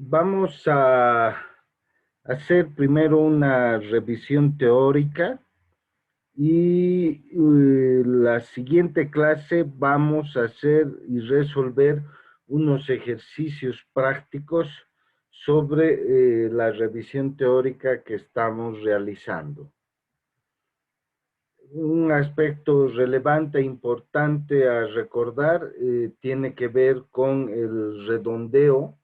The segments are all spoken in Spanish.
Vamos a hacer primero una revisión teórica y la siguiente clase vamos a hacer y resolver unos ejercicios prácticos sobre la revisión teórica que estamos realizando. Un aspecto relevante e importante a recordar tiene que ver con el redondeo.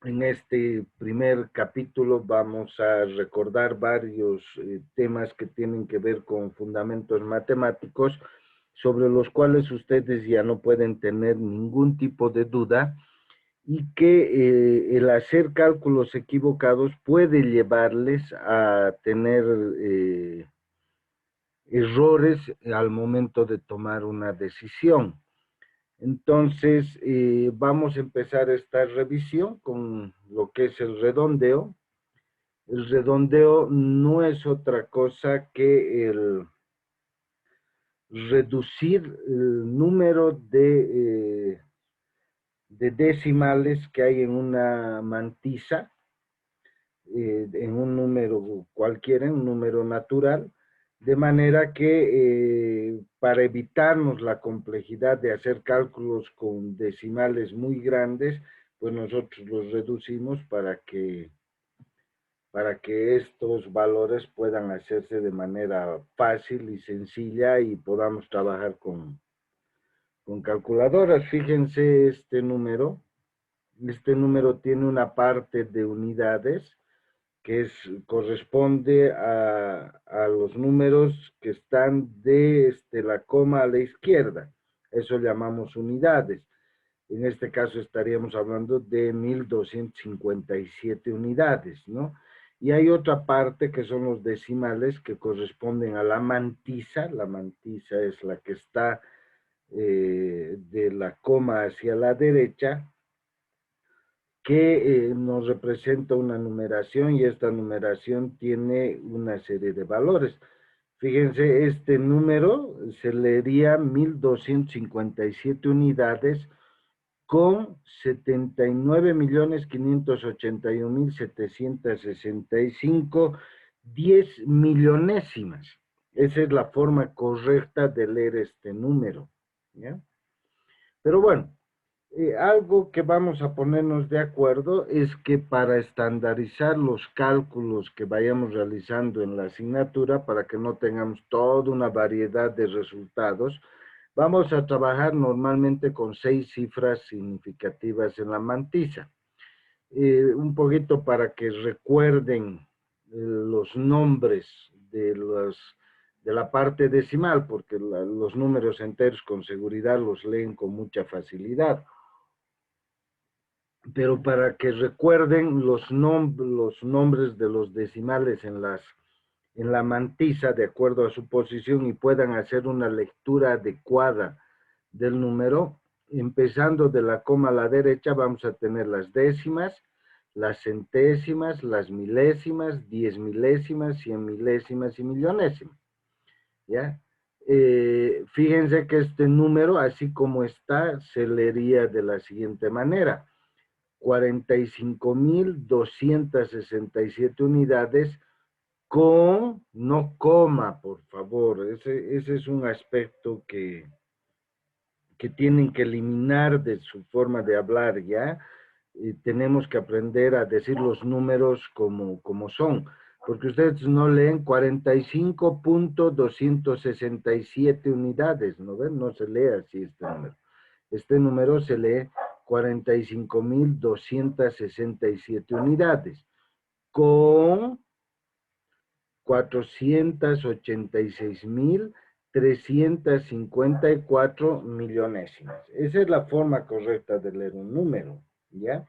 En este primer capítulo vamos a recordar varios temas que tienen que ver con fundamentos matemáticos, sobre los cuales ustedes ya no pueden tener ningún tipo de duda, y que el hacer cálculos equivocados puede llevarles a tener errores al momento de tomar una decisión. Entonces, vamos a empezar esta revisión con lo que es el redondeo. El redondeo no es otra cosa que el reducir el número de decimales que hay en una mantisa, en un número cualquiera, en un número natural, de manera que para evitarnos la complejidad de hacer cálculos con decimales muy grandes, pues nosotros los reducimos para que estos valores puedan hacerse de manera fácil y sencilla y podamos trabajar con calculadoras. Fíjense este número tiene una parte de unidades que corresponde a los números que están de la coma a la izquierda. Eso llamamos unidades. En este caso estaríamos hablando de 1257 unidades, ¿no? Y hay otra parte que son los decimales que corresponden a la mantisa. La mantisa es la que está de la coma hacia la derecha, que nos representa una numeración, y esta numeración tiene una serie de valores. Fíjense, este número se leería 1257 unidades con 79.581.765 10 millonésimas. Esa es la forma correcta de leer este número, ¿ya? Pero bueno, algo que vamos a ponernos de acuerdo es que para estandarizar los cálculos que vayamos realizando en la asignatura, para que no tengamos toda una variedad de resultados, vamos a trabajar normalmente con 6 cifras significativas en la mantisa. Un poquito para que recuerden los nombres de la parte decimal, porque los números enteros con seguridad los leen con mucha facilidad. Pero para que recuerden los nombres de los decimales en la mantisa de acuerdo a su posición y puedan hacer una lectura adecuada del número, empezando de la coma a la derecha vamos a tener las décimas, las centésimas, las milésimas, 10 milésimas, 100 milésimas y millonésimas, ¿ya? Fíjense que este número, así como está, se leería de la siguiente manera: 45.267 unidades con, no coma, por favor. Ese es un aspecto que tienen que eliminar de su forma de hablar, ¿ya? Tenemos que aprender a decir los números como son, porque ustedes no leen 45.267 unidades, ¿no ven? No se lee así este número. Este número se lee 45.267 unidades con 486.354 millonésimas. Esa es la forma correcta de leer un número, ¿ya?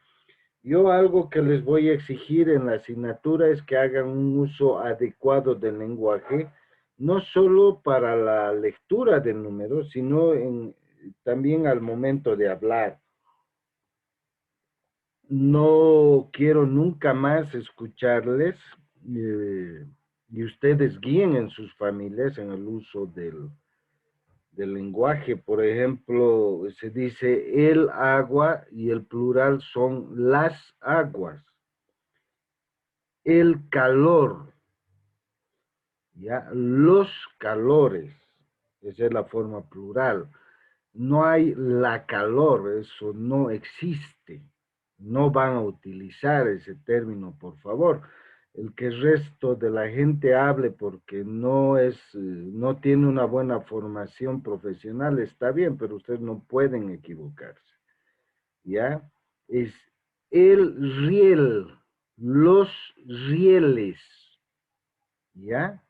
Yo algo que les voy a exigir en la asignatura es que hagan un uso adecuado del lenguaje, no solo para la lectura del número, sino también al momento de hablar. No quiero nunca más escucharles y ustedes guíen en sus familias en el uso del lenguaje. Por ejemplo, se dice el agua y el plural son las aguas. El calor, ¿ya? Los calores, esa es la forma plural. No hay la calor, eso no existe. No van a utilizar ese término, por favor. El que el resto de la gente hable porque no tiene una buena formación profesional, está bien, pero ustedes no pueden equivocarse, ¿ya? Es el riel, los rieles, ¿ya?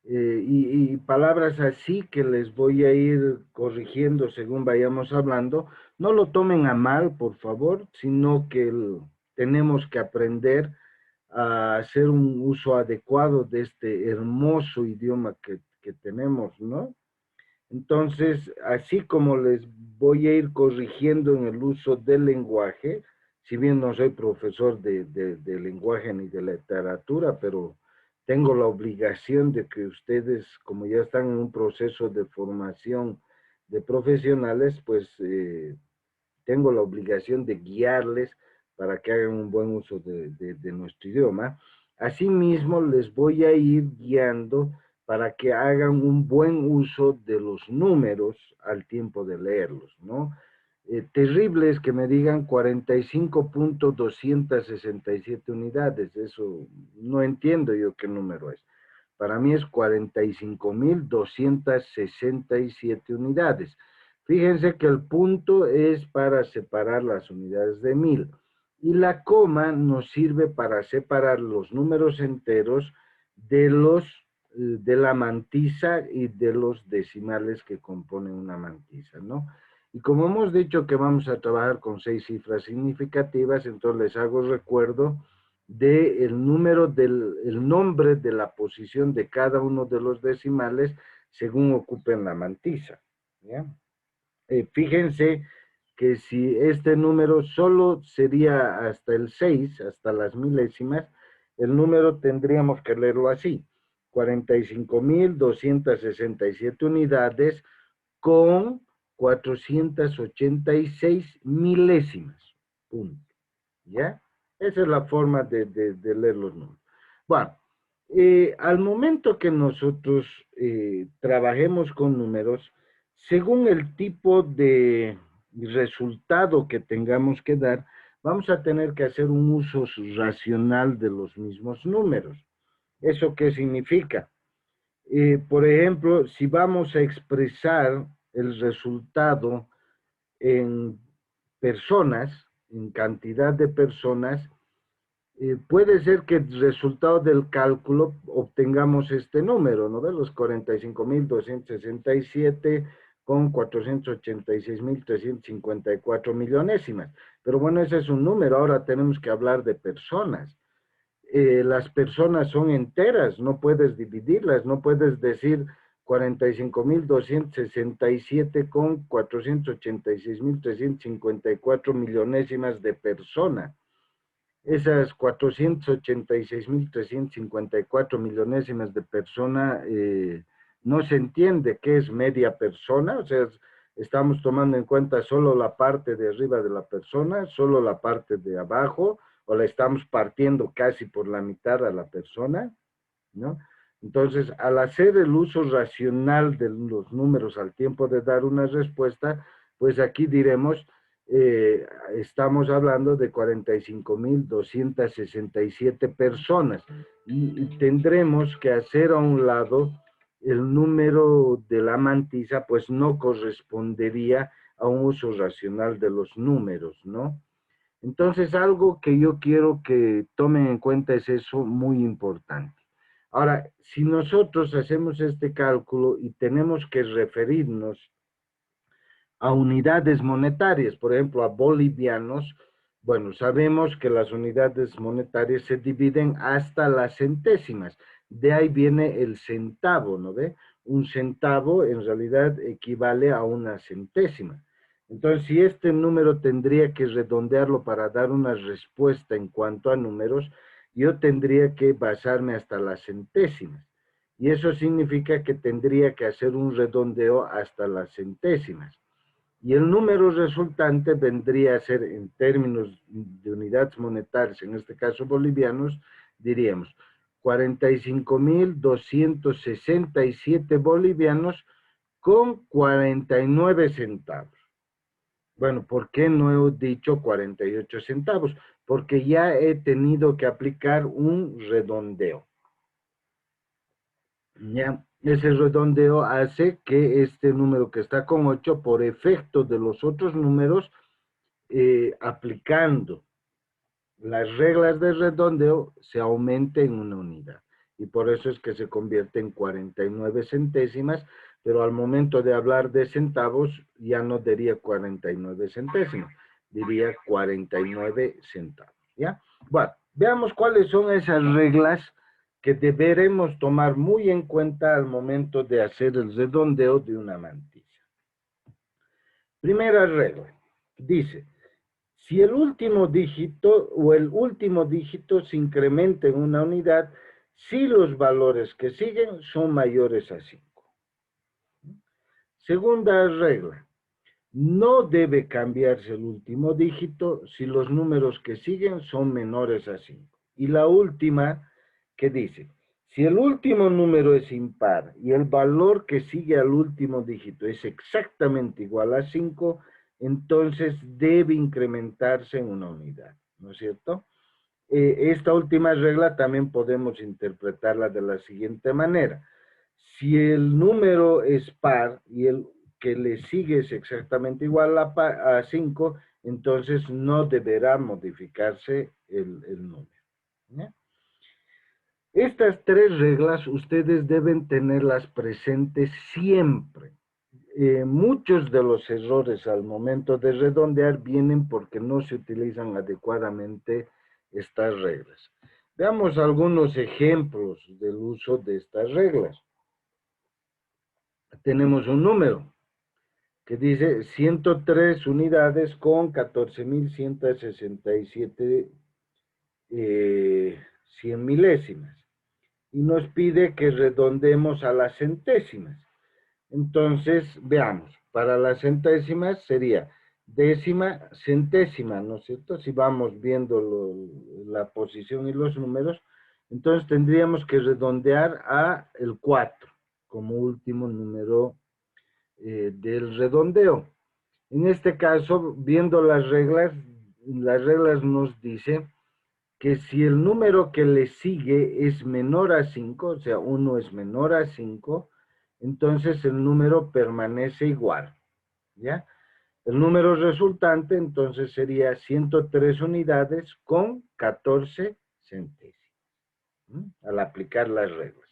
Y palabras así que les voy a ir corrigiendo según vayamos hablando. No lo tomen a mal, por favor, sino que tenemos que aprender a hacer un uso adecuado de este hermoso idioma que tenemos, ¿no? Entonces, así como les voy a ir corrigiendo en el uso del lenguaje, si bien no soy profesor de lenguaje ni de literatura, pero tengo la obligación de que ustedes, como ya están en un proceso de formación de profesionales, pues tengo la obligación de guiarles para que hagan un buen uso de nuestro idioma. Asimismo, les voy a ir guiando para que hagan un buen uso de los números al tiempo de leerlos, ¿no? Terrible es que me digan 45.267 unidades, eso no entiendo yo qué número es. Para mí es 45.267 unidades. Fíjense que el punto es para separar las unidades de 1000 y la coma nos sirve para separar los números enteros de la mantisa y de los decimales que componen una mantisa, ¿no? Y como hemos dicho que vamos a trabajar con 6 cifras significativas, entonces les hago recuerdo del número el nombre de la posición de cada uno de los decimales según ocupen la mantisa, ¿ya? Fíjense que si este número solo sería hasta el 6, hasta las milésimas, el número tendríamos que leerlo así: 45.267 unidades con 486 milésimas. Punto. ¿Ya? Esa es la forma de leer los números. Bueno, al momento que nosotros trabajemos con números, según el tipo de resultado que tengamos que dar, vamos a tener que hacer un uso racional de los mismos números. ¿Eso qué significa? Por ejemplo, si vamos a expresar el resultado en personas, en cantidad de personas, puede ser que el resultado del cálculo obtengamos este número, ¿no? De los 45.267 con 486.354 millonésimas. Pero bueno, ese es un número, ahora tenemos que hablar de personas. Las personas son enteras, no puedes dividirlas, no puedes decir 45.267 con 486.354 millonésimas de persona. Esas 486.354 millonésimas de persona, no se entiende qué es media persona, o sea, estamos tomando en cuenta solo la parte de arriba de la persona, solo la parte de abajo, o la estamos partiendo casi por la mitad a la persona, ¿no? Entonces, al hacer el uso racional de los números al tiempo de dar una respuesta, pues aquí diremos, estamos hablando de 45.267 personas y tendremos que hacer a un lado el número de la mantisa, pues no correspondería a un uso racional de los números, ¿no? Entonces, algo que yo quiero que tomen en cuenta es eso muy importante. Ahora, si nosotros hacemos este cálculo y tenemos que referirnos a unidades monetarias, por ejemplo, a bolivianos, bueno, sabemos que las unidades monetarias se dividen hasta las centésimas. De ahí viene el centavo, ¿no ve? Un centavo en realidad equivale a una centésima. Entonces, si este número tendría que redondearlo para dar una respuesta en cuanto a números, yo tendría que basarme hasta las centésimas. y eso significa que tendría que hacer un redondeo hasta las centésimas. Y el número resultante vendría a ser, en términos de unidades monetarias, en este caso bolivianos, diríamos 45.267 bolivianos con 49 centavos. Bueno, ¿por qué no he dicho 48 centavos? Porque ya he tenido que aplicar un redondeo. ¿Ya? Ese redondeo hace que este número que está con 8, por efecto de los otros números, aplicando las reglas de redondeo, se aumente en una unidad. Y por eso es que se convierte en 49 centésimas, pero al momento de hablar de centavos, ya no diría 49 centésimas, diría 49 centavos, ¿ya? Bueno, veamos cuáles son esas reglas que deberemos tomar muy en cuenta al momento de hacer el redondeo de una mantilla. Primera regla, dice, si el último dígito o el último dígito se incrementa en una unidad, si los valores que siguen son mayores a 5. Segunda regla, no debe cambiarse el último dígito si los números que siguen son menores a 5. Y la última, que dice, si el último número es impar y el valor que sigue al último dígito es exactamente igual a 5, entonces debe incrementarse en una unidad, ¿no es cierto? Esta última regla también podemos interpretarla de la siguiente manera. Si el número es par y el que le sigue es exactamente igual a 5, entonces no deberá modificarse el número, ¿ya? Estas tres reglas ustedes deben tenerlas presentes siempre. Muchos de los errores al momento de redondear vienen porque no se utilizan adecuadamente estas reglas. Veamos algunos ejemplos del uso de estas reglas. Tenemos un número que dice 103 unidades con 14.167 100 milésimas. Y nos pide que redondeemos a las centésimas. Entonces, veamos, para las centésimas sería décima, centésima, ¿no es cierto? Si vamos viendo la posición y los números, entonces tendríamos que redondear a el 4 como último número del redondeo. En este caso, viendo las reglas nos dicen que si el número que le sigue es menor a 5, o sea, 1 es menor a 5, entonces el número permanece igual, ¿ya? El número resultante entonces sería 103 unidades con 14 centésimas, al aplicar las reglas.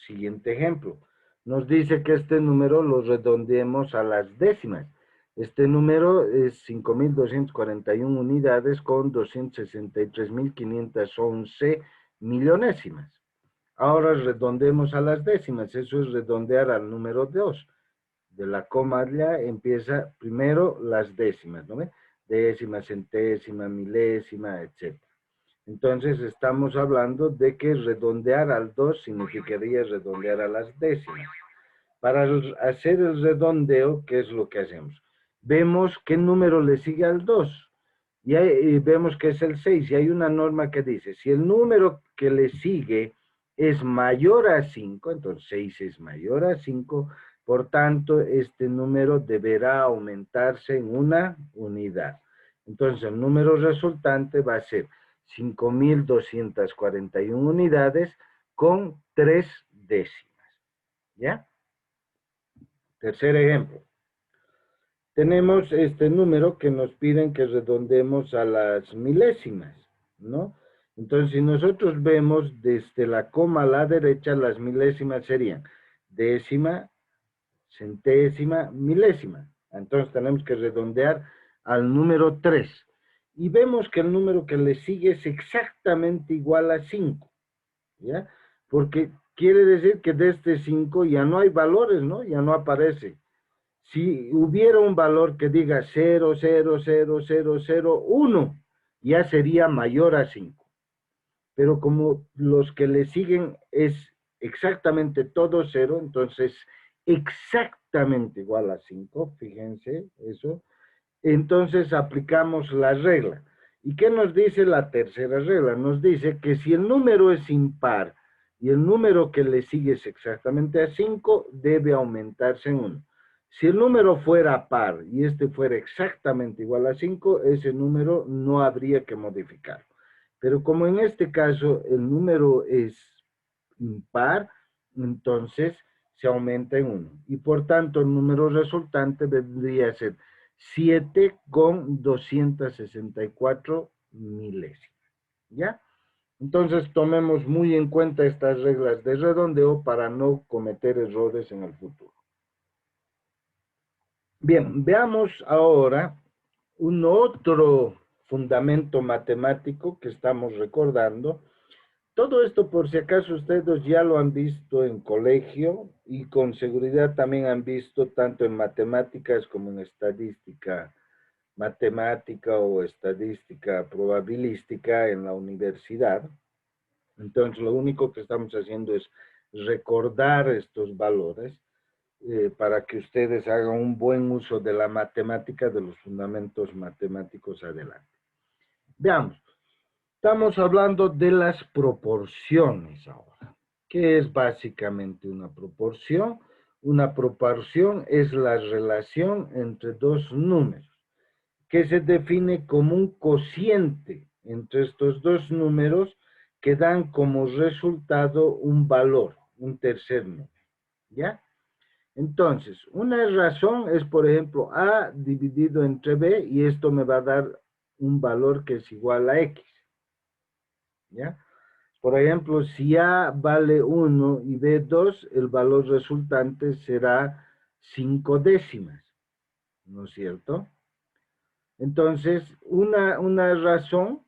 Siguiente ejemplo, nos dice que este número lo redondeemos a las décimas. Este número es 5.241 unidades con 263.511 millonésimas. Ahora redondemos a las décimas, eso es redondear al número 2. De la coma ya empieza primero las décimas, ¿no ve? Décima, centésima, milésima, etc. Entonces estamos hablando de que redondear al 2 significaría redondear a las décimas. Para hacer el redondeo, ¿qué es lo que hacemos? Vemos qué número le sigue al 2 y vemos que es el 6 y hay una norma que dice, si el número que le sigue es mayor a 5, entonces 6 es mayor a 5, por tanto este número deberá aumentarse en una unidad. Entonces el número resultante va a ser 5.241 unidades con 3 décimas, ¿ya? Tercer ejemplo. Tenemos este número que nos piden que redondemos a las milésimas, ¿no? Entonces, si nosotros vemos desde la coma a la derecha, las milésimas serían décima, centésima, milésima. Entonces, tenemos que redondear al número 3. Y vemos que el número que le sigue es exactamente igual a 5, ¿ya? Porque quiere decir que de este 5 ya no hay valores, ¿no? Ya no aparece. Si hubiera un valor que diga 0,00001, ya sería mayor a 5. Pero como los que le siguen es exactamente todo 0, entonces exactamente igual a 5, fíjense eso. Entonces aplicamos la regla. ¿Y qué nos dice la tercera regla? Nos dice que si el número es impar y el número que le sigue es exactamente a 5, debe aumentarse en 1. Si el número fuera par y este fuera exactamente igual a 5, ese número no habría que modificar. Pero como en este caso el número es impar, entonces se aumenta en 1. Y por tanto el número resultante vendría a ser 7 con 264 milésimas. ¿Ya? Entonces tomemos muy en cuenta estas reglas de redondeo para no cometer errores en el futuro. Bien, veamos ahora un otro fundamento matemático que estamos recordando. Todo esto, por si acaso ustedes ya lo han visto en colegio y con seguridad también han visto tanto en matemáticas como en estadística matemática o estadística probabilística en la universidad. Entonces, lo único que estamos haciendo es recordar estos valores para que ustedes hagan un buen uso de la matemática, de los fundamentos matemáticos adelante. Veamos, estamos hablando de las proporciones ahora. ¿Qué es básicamente una proporción? Una proporción es la relación entre dos números, que se define como un cociente entre estos dos números que dan como resultado un valor, un tercer número, ¿ya? Entonces, una razón es, por ejemplo, A dividido entre B, y esto me va a dar un valor que es igual a X, ¿ya? Por ejemplo, si A vale 1 y B 2, el valor resultante será 5 décimas, ¿no es cierto? Entonces, una razón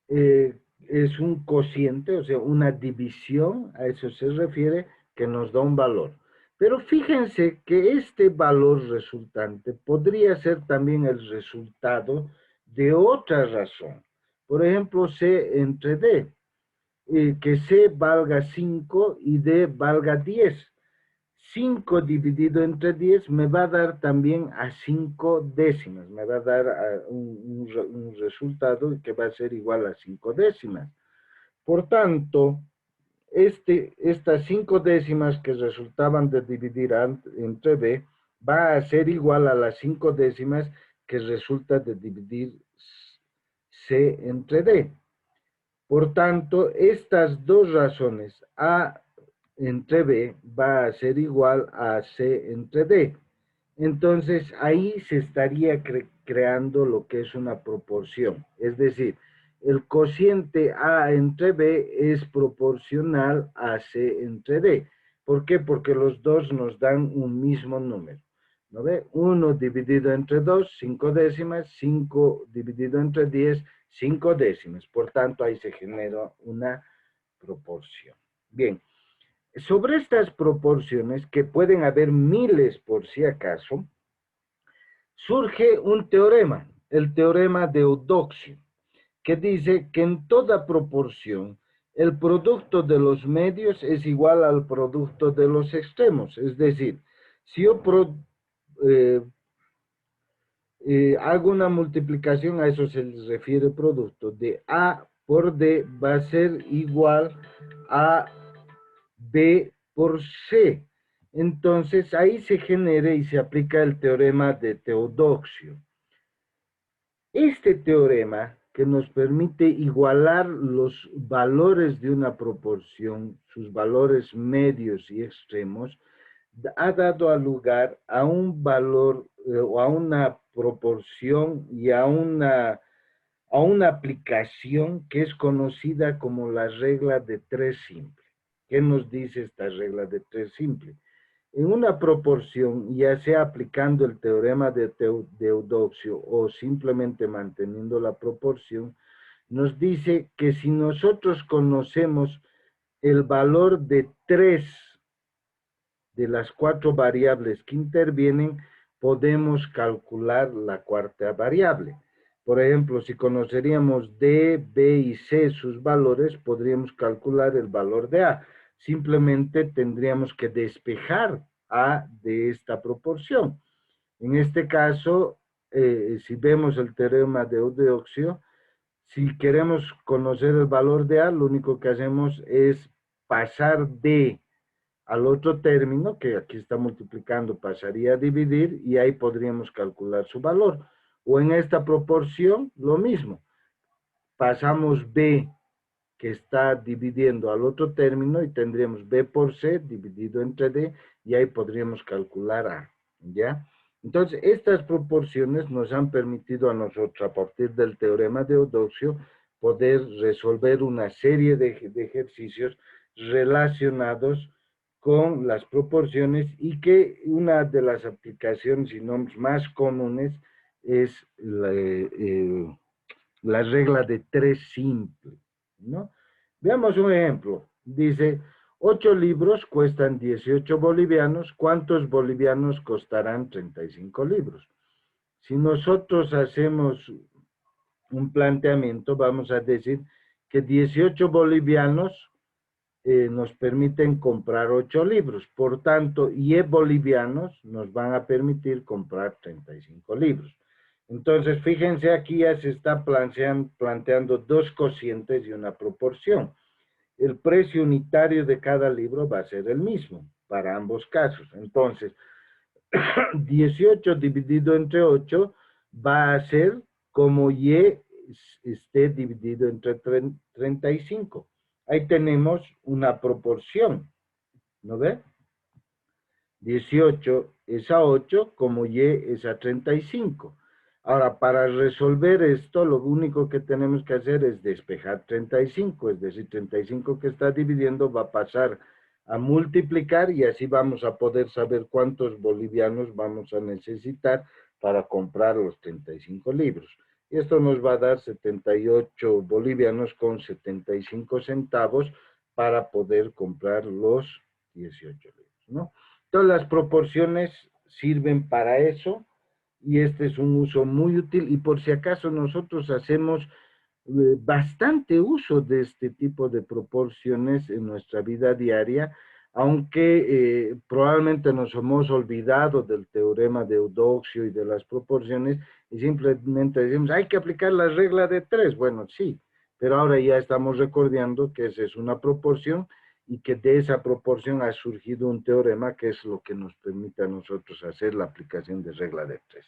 es un cociente, o sea, una división, a eso se refiere, que nos da un valor. Pero fíjense que este valor resultante podría ser también el resultado de otra razón. Por ejemplo, C entre D, que C valga 5 y D valga 10. 5 dividido entre 10 me va a dar también a 5 décimas, me va a dar un resultado que va a ser igual a 5 décimas. Por tanto, estas 5 décimas que resultaban de dividir entre B va a ser igual a las 5 décimas que resulta de dividir C entre D. Por tanto, estas dos razones, A entre B va a ser igual a C entre D. Entonces, ahí se estaría creando lo que es una proporción. Es decir, el cociente A entre B es proporcional a C entre D. ¿Por qué? Porque los dos nos dan un mismo número. ¿No ve? 1 dividido entre 2, 5 décimas, 5 dividido entre 10, 5 décimas. Por tanto, ahí se genera una proporción. Bien, sobre estas proporciones, que pueden haber miles por si acaso, surge un teorema, el teorema de Eudoxio, que dice que en toda proporción el producto de los medios es igual al producto de los extremos. Es decir, si yo hago una multiplicación, a eso se les refiere producto, de A por D va a ser igual a B por C. Entonces ahí se genera y se aplica el teorema de Teodoxio. Este teorema que nos permite igualar los valores de una proporción, sus valores medios y extremos, ha dado lugar a un valor o a una proporción y a una aplicación que es conocida como la regla de 3 simple. ¿Qué nos dice esta regla de 3 simple? En una proporción, ya sea aplicando el teorema de Eudoxio o simplemente manteniendo la proporción, nos dice que si nosotros conocemos el valor de 3 de las 4 variables que intervienen, podemos calcular la cuarta variable. Por ejemplo, si conoceríamos D, B y C sus valores, podríamos calcular el valor de A. simplemente tendríamos que despejar A de esta proporción. En este caso, si vemos el teorema de Eudoxio, si queremos conocer el valor de A, lo único que hacemos es pasar D al otro término, que aquí está multiplicando, pasaría a dividir, y ahí podríamos calcular su valor. O en esta proporción, lo mismo. Pasamos B, que está dividiendo al otro término, y tendríamos B por C dividido entre D, y ahí podríamos calcular A, ¿ya? Entonces, estas proporciones nos han permitido a nosotros, a partir del teorema de Eudoxio, poder resolver una serie de ejercicios relacionados con las proporciones, y que una de las aplicaciones y nombres más comunes es la regla de 3 simple, ¿no? Veamos un ejemplo. Dice, 8 libros cuestan 18 bolivianos. ¿Cuántos bolivianos costarán 35 libros? Si nosotros hacemos un planteamiento, vamos a decir que 18 bolivianos nos permiten comprar 8 libros. Por tanto, Y bolivianos nos van a permitir comprar 35 libros. Entonces, fíjense, aquí ya se está planteando dos cocientes y una proporción. El precio unitario de cada libro va a ser el mismo para ambos casos. Entonces, 18 dividido entre 8 va a ser como Y esté dividido entre 35. Ahí tenemos una proporción, ¿no ve? 18 es a 8, como Y es a 35. Ahora, para resolver esto, lo único que tenemos que hacer es despejar 35, es decir, 35 que está dividiendo va a pasar a multiplicar, y así vamos a poder saber cuántos bolivianos vamos a necesitar para comprar los 35 libros. Y esto nos va a dar 78 bolivianos con 75 centavos para poder comprar los 18 libros, ¿no? Todas las proporciones sirven para eso, y este es un uso muy útil, y por si acaso nosotros hacemos bastante uso de este tipo de proporciones en nuestra vida diaria, aunque probablemente nos hemos olvidado del teorema de Eudoxio y de las proporciones, y simplemente decimos, hay que aplicar la regla de 3. Bueno, sí, pero ahora ya estamos recordando que esa es una proporción, y que de esa proporción ha surgido un teorema que es lo que nos permite a nosotros hacer la aplicación de regla de 3.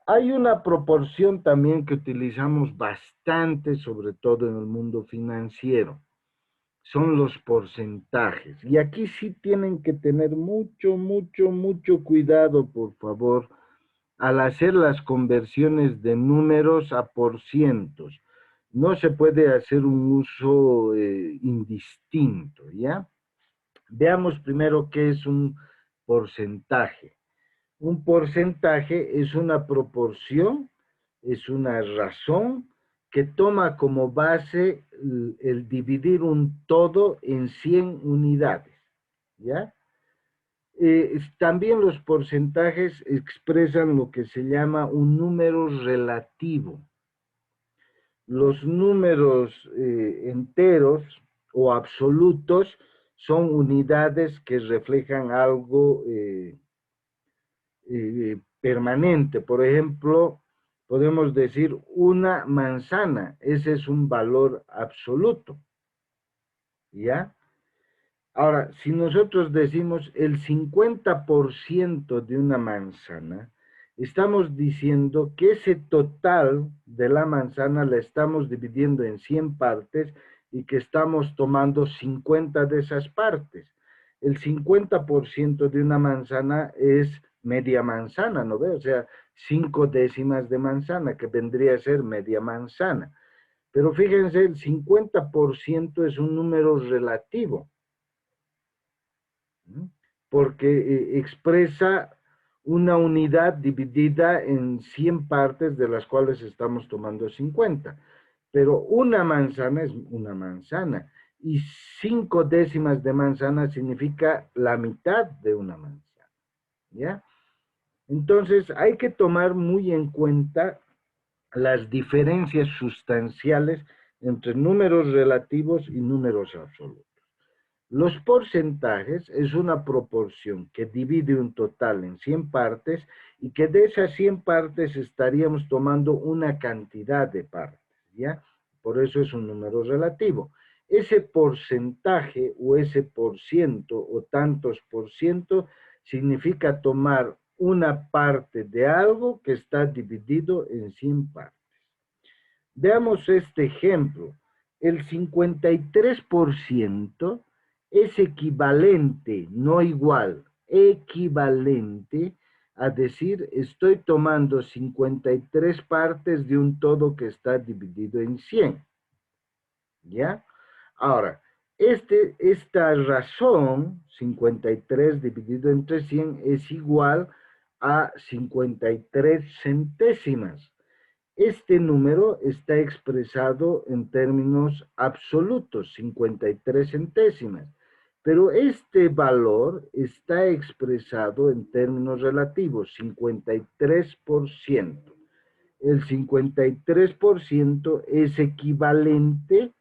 Hay una proporción también que utilizamos bastante, sobre todo en el mundo financiero. Son los porcentajes. Y aquí sí tienen que tener mucho cuidado, por favor, al hacer las conversiones de números a porcientos. No se puede hacer un uso indistinto, ¿ya? Veamos primero qué es un porcentaje. Un porcentaje es una proporción, es una razón que toma como base el dividir un todo en 100 unidades, ¿ya? También los porcentajes expresan lo que se llama un número relativo. Los números enteros o absolutos son unidades que reflejan algo permanente. Por ejemplo, podemos decir una manzana, ese es un valor absoluto, ¿ya? Ahora, si nosotros decimos el 50% de una manzana, estamos diciendo que ese total de la manzana la estamos dividiendo en 100 partes, y que estamos tomando 50 de esas partes. El 50% de una manzana es media manzana, ¿no ve? O sea, 5 décimas de manzana, que vendría a ser media manzana. Pero fíjense, el 50% es un número relativo, porque expresa una unidad dividida en 100 partes, de las cuales estamos tomando 50. Pero una manzana es una manzana, y 5 décimas de manzana significa la mitad de una manzana, ¿ya? Entonces hay que tomar muy en cuenta las diferencias sustanciales entre números relativos y números absolutos. Los porcentajes es una proporción que divide un total en 100 partes y que de esas 100 partes estaríamos tomando una cantidad de partes, ¿ya? Por eso es un número relativo. Ese porcentaje o ese por ciento o tantos por ciento significa tomar una parte de algo que está dividido en 100 partes. Veamos este ejemplo. El 53% es equivalente, no igual, equivalente a decir estoy tomando 53 partes de un todo que está dividido en 100. ¿Ya? Ahora, esta razón, 53 dividido entre 100, es igual a 53 centésimas. Este número está expresado en términos absolutos, 53 centésimas, pero este valor está expresado en términos relativos, 53%. El 53% es equivalente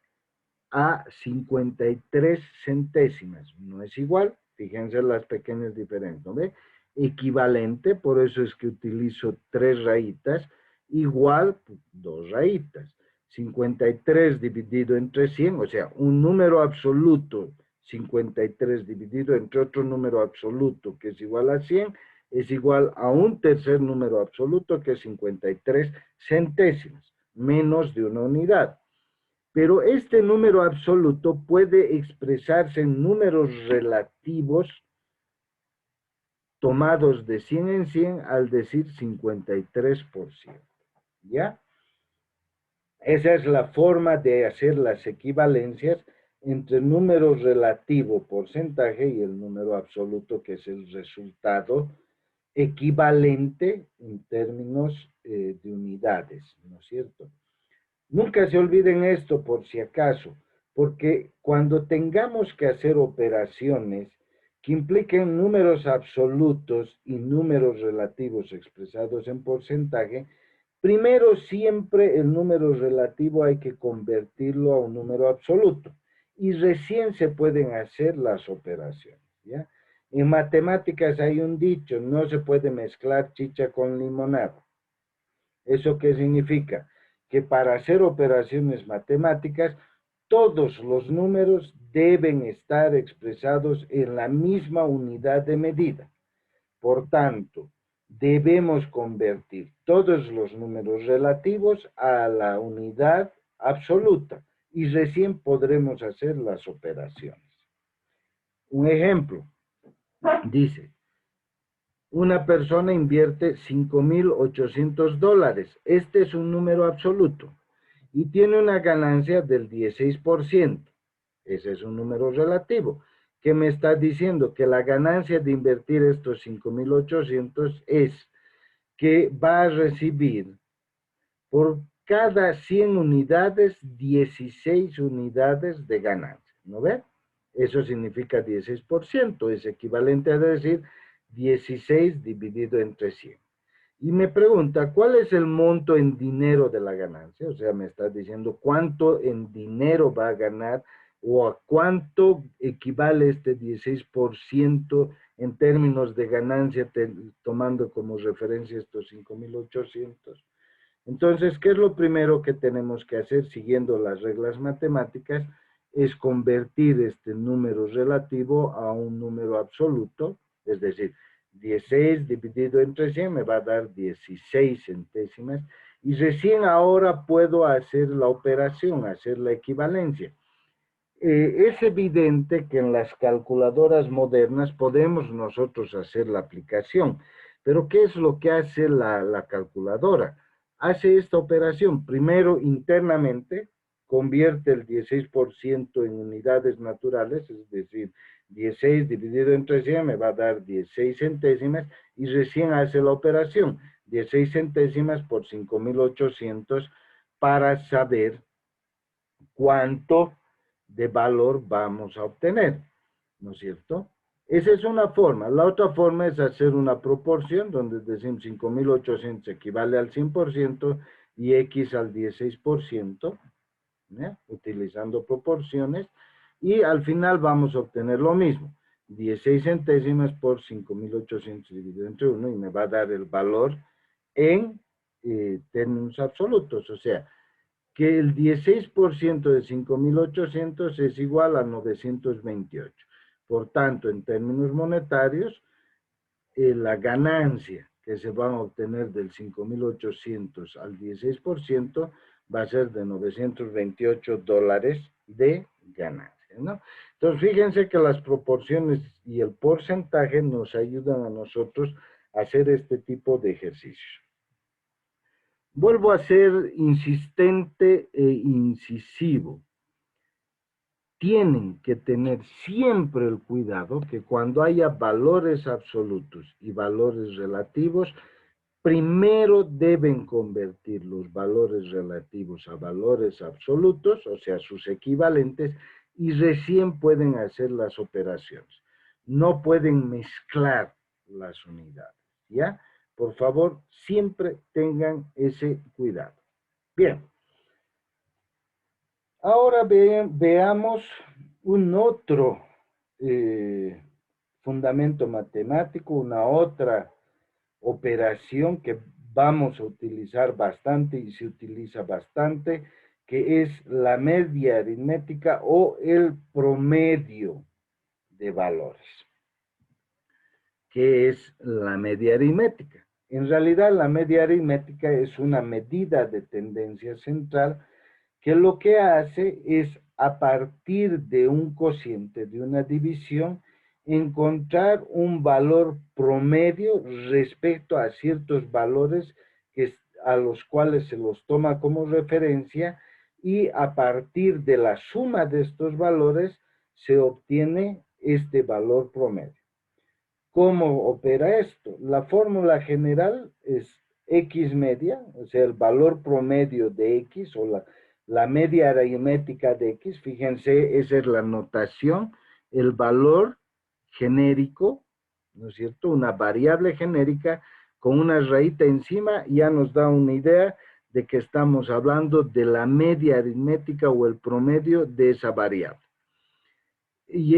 a 53 centésimas. No es igual, fíjense las pequeñas diferencias, ¿no ve? Equivalente, por eso es que utilizo 3 rayitas, igual 2 rayitas. 53 dividido entre 100, o sea, un número absoluto, 53 dividido entre otro número absoluto que es igual a 100, es igual a un tercer número absoluto que es 53 centésimas, menos de una unidad. Pero este número absoluto puede expresarse en números relativos tomados de 100 en 100 al decir 53%. ¿Ya? Esa es la forma de hacer las equivalencias entre el número relativo porcentaje y el número absoluto, que es el resultado equivalente en términos de unidades, ¿no es cierto? Nunca se olviden esto por si acaso, porque cuando tengamos que hacer operaciones que impliquen números absolutos y números relativos expresados en porcentaje, primero siempre el número relativo hay que convertirlo a un número absoluto y recién se pueden hacer las operaciones, ¿ya? En matemáticas hay un dicho, no se puede mezclar chicha con limonada. ¿Eso qué significa? Que para hacer operaciones matemáticas, todos los números deben estar expresados en la misma unidad de medida. Por tanto, debemos convertir todos los números relativos a la unidad absoluta y recién podremos hacer las operaciones. Un ejemplo, dice, una persona invierte $5,800. Este es un número absoluto y tiene una ganancia del 16%. Ese es un número relativo que me está diciendo que la ganancia de invertir estos 5,800 es que va a recibir por cada 100 unidades 16 unidades de ganancia. ¿No ve? Eso significa 16%, es equivalente a decir 16 dividido entre 100. Y me pregunta, ¿cuál es el monto en dinero de la ganancia? O sea, me está diciendo cuánto en dinero va a ganar o a cuánto equivale este 16% en términos de ganancia, tomando como referencia estos 5,800. Entonces, ¿qué es lo primero que tenemos que hacer siguiendo las reglas matemáticas? Es convertir este número relativo a un número absoluto, es decir, 16 dividido entre 100 me va a dar 16 centésimas y recién ahora puedo hacer la operación, hacer la equivalencia. Es evidente que en las calculadoras modernas podemos nosotros hacer la aplicación, pero ¿qué es lo que hace la calculadora? Hace esta operación, primero internamente, convierte el 16% en unidades naturales, es decir, 16 dividido entre 100 me va a dar 16 centésimas y recién hace la operación, 16 centésimas por 5,800 para saber cuánto de valor vamos a obtener, ¿no es cierto? Esa es una forma. La otra forma es hacer una proporción donde decimos 5,800 equivale al 100% y X al 16%, ¿eh? Utilizando proporciones. Y al final vamos a obtener lo mismo. 16 centésimas por 5.800 dividido entre 1 y me va a dar el valor en términos absolutos. O sea, que el 16% de 5.800 es igual a 928. Por tanto, en términos monetarios, la ganancia que se va a obtener del 5.800 al 16% va a ser de $928 de ganancia, ¿no? Entonces, fíjense que las proporciones y el porcentaje nos ayudan a nosotros a hacer este tipo de ejercicios. Vuelvo a ser insistente e incisivo. Tienen que tener siempre el cuidado que cuando haya valores absolutos y valores relativos, primero deben convertir los valores relativos a valores absolutos, o sea, sus equivalentes, y recién pueden hacer las operaciones. No pueden mezclar las unidades, ¿ya? Por favor, siempre tengan ese cuidado. Bien. Ahora veamos un otro fundamento matemático, una otra operación que vamos a utilizar bastante y se utiliza bastante, que es la media aritmética o el promedio de valores. ¿Qué es la media aritmética? En realidad, la media aritmética es una medida de tendencia central que lo que hace es, a partir de un cociente, de una división, encontrar un valor promedio respecto a ciertos valores a los cuales se los toma como referencia, y a partir de la suma de estos valores se obtiene este valor promedio. ¿Cómo opera esto? La fórmula general es X media, o sea, el valor promedio de X o la media aritmética de X. Fíjense, esa es la notación, el valor genérico, ¿no es cierto? Una variable genérica con una raíz encima ya nos da una idea de que estamos hablando de la media aritmética o el promedio de esa variable. Y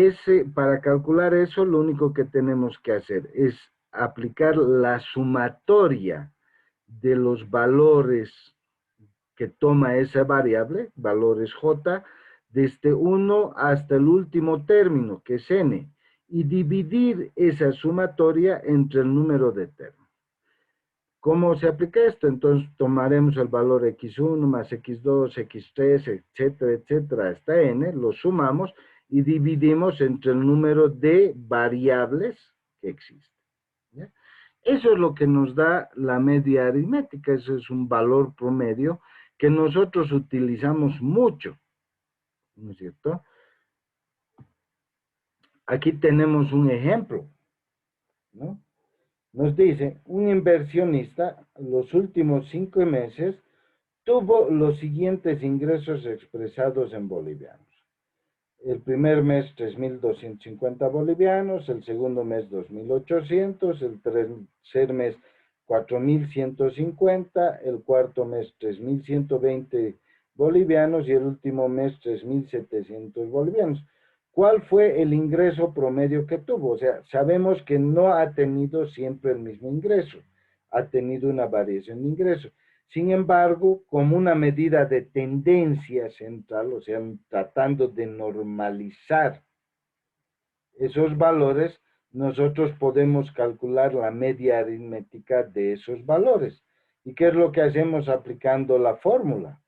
para calcular eso, lo único que tenemos que hacer es aplicar la sumatoria de los valores que toma esa variable, valores J, desde 1 hasta el último término, que es n, y dividir esa sumatoria entre el número de términos. ¿Cómo se aplica esto? Entonces tomaremos el valor x1 más x2, x3, etcétera, etcétera, hasta n, lo sumamos y dividimos entre el número de variables que existen. ¿Ya? Eso es lo que nos da la media aritmética. Eso es un valor promedio que nosotros utilizamos mucho, ¿no es cierto? Aquí tenemos un ejemplo, ¿no? Nos dice, un inversionista los últimos 5 meses tuvo los siguientes ingresos expresados en bolivianos. El primer mes 3.250 bolivianos, el segundo mes 2.800, el tercer mes 4.150, el cuarto mes 3.120 bolivianos y el último mes 3.700 bolivianos. ¿Cuál fue el ingreso promedio que tuvo? O sea, sabemos que no ha tenido siempre el mismo ingreso, ha tenido una variación de ingreso. Sin embargo, como una medida de tendencia central, o sea, tratando de normalizar esos valores, nosotros podemos calcular la media aritmética de esos valores. ¿Y qué es lo que hacemos aplicando la fórmula?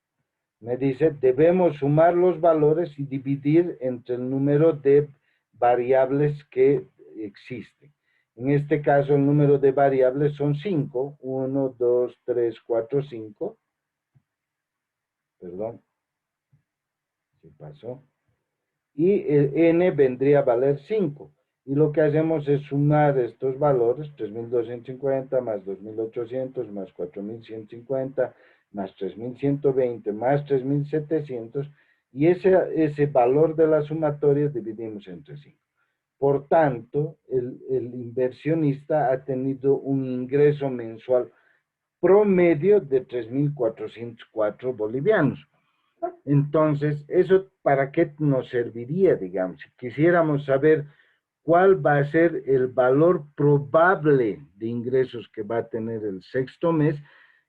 Me dice, debemos sumar los valores y dividir entre el número de variables que existen. En este caso, el número de variables son 5. 1, 2, 3, 4, 5. Perdón, se pasó. Y el n vendría a valer 5. Y lo que hacemos es sumar estos valores, 3.250 más 2.800 más 4.150 más 3.120 más 3.700, y ese valor de la sumatoria dividimos entre 5. Por tanto, el inversionista ha tenido un ingreso mensual promedio de 3.404 bolivianos. Entonces, ¿eso para qué nos serviría, digamos? Si quisiéramos saber cuál va a ser el valor probable de ingresos que va a tener el sexto mes,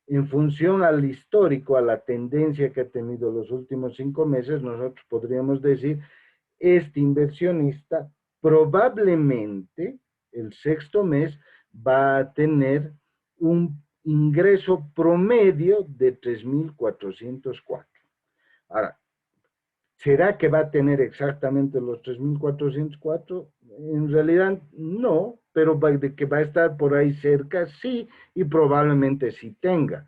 en función al histórico, a la tendencia que ha tenido los últimos 5 meses, nosotros podríamos decir, este inversionista probablemente el sexto mes va a tener un ingreso promedio de 3.404. Ahora, ¿será que va a tener exactamente los 3.404? En realidad no, pero de que va a estar por ahí cerca, sí, y probablemente sí tenga.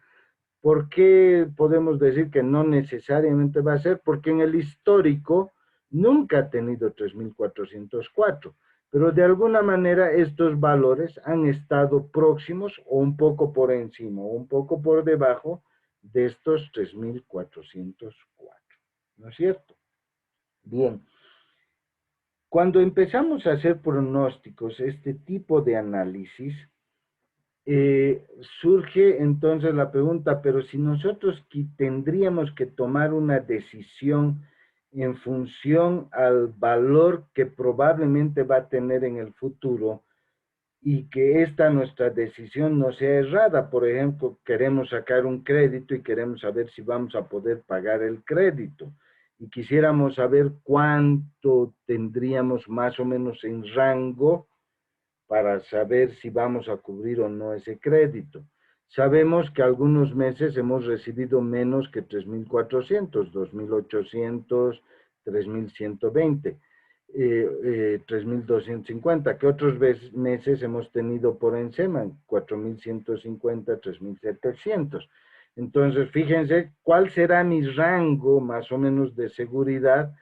¿Por qué podemos decir que no necesariamente va a ser? Porque en el histórico nunca ha tenido 3.404, pero de alguna manera estos valores han estado próximos o un poco por encima o un poco por debajo de estos 3.404, ¿no es cierto? Bien, cuando empezamos a hacer pronósticos, este tipo de análisis, surge entonces la pregunta, pero si nosotros tendríamos que tomar una decisión en función al valor que probablemente va a tener en el futuro y que esta nuestra decisión no sea errada, por ejemplo, queremos sacar un crédito y queremos saber si vamos a poder pagar el crédito y quisiéramos saber cuánto tendríamos más o menos en rango para saber si vamos a cubrir o no ese crédito. Sabemos que algunos meses hemos recibido menos que 3.400, 2.800, 3.120, 3.250, que otros meses hemos tenido por encima, 4.150, 3.700. Entonces, fíjense cuál será mi rango más o menos de seguridad.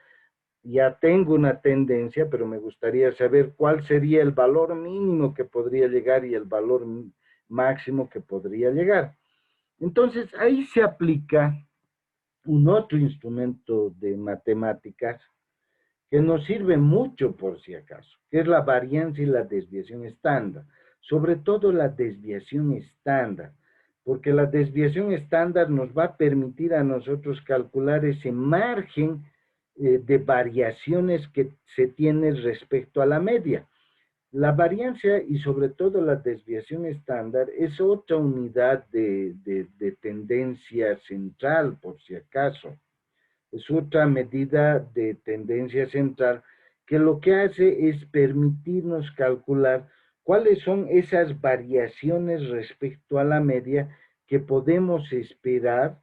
Ya tengo una tendencia, pero me gustaría saber cuál sería el valor mínimo que podría llegar y el valor máximo que podría llegar. Entonces, ahí se aplica un otro instrumento de matemáticas que nos sirve mucho por si acaso, que es la varianza y la desviación estándar, sobre todo la desviación estándar, porque la desviación estándar nos va a permitir a nosotros calcular ese margen de variaciones que se tiene respecto a la media. La varianza y sobre todo la desviación estándar es otra unidad de tendencia central, por si acaso. Es otra medida de tendencia central que lo que hace es permitirnos calcular cuáles son esas variaciones respecto a la media que podemos esperar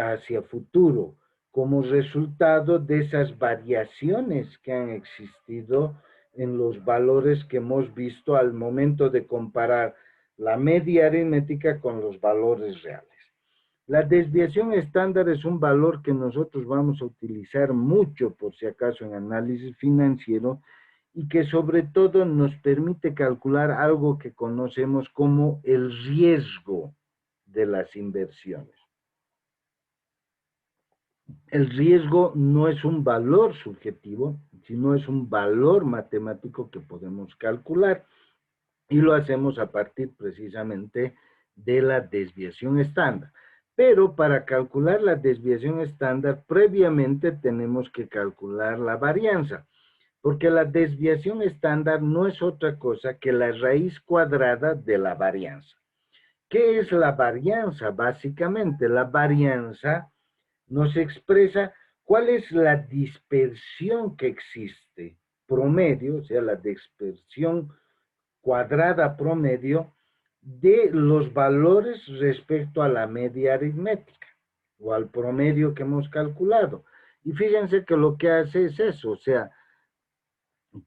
hacia futuro como resultado de esas variaciones que han existido en los valores que hemos visto al momento de comparar la media aritmética con los valores reales. La desviación estándar es un valor que nosotros vamos a utilizar mucho, por si acaso, en análisis financiero y que sobre todo nos permite calcular algo que conocemos como el riesgo de las inversiones. El riesgo no es un valor subjetivo, sino es un valor matemático que podemos calcular y lo hacemos a partir precisamente de la desviación estándar. Pero para calcular la desviación estándar, previamente tenemos que calcular la varianza, porque la desviación estándar no es otra cosa que la raíz cuadrada de la varianza. ¿Qué es la varianza? Básicamente, la varianza nos expresa cuál es la dispersión que existe, promedio, o sea, la dispersión cuadrada promedio de los valores respecto a la media aritmética o al promedio que hemos calculado. Y fíjense que lo que hace es eso, o sea,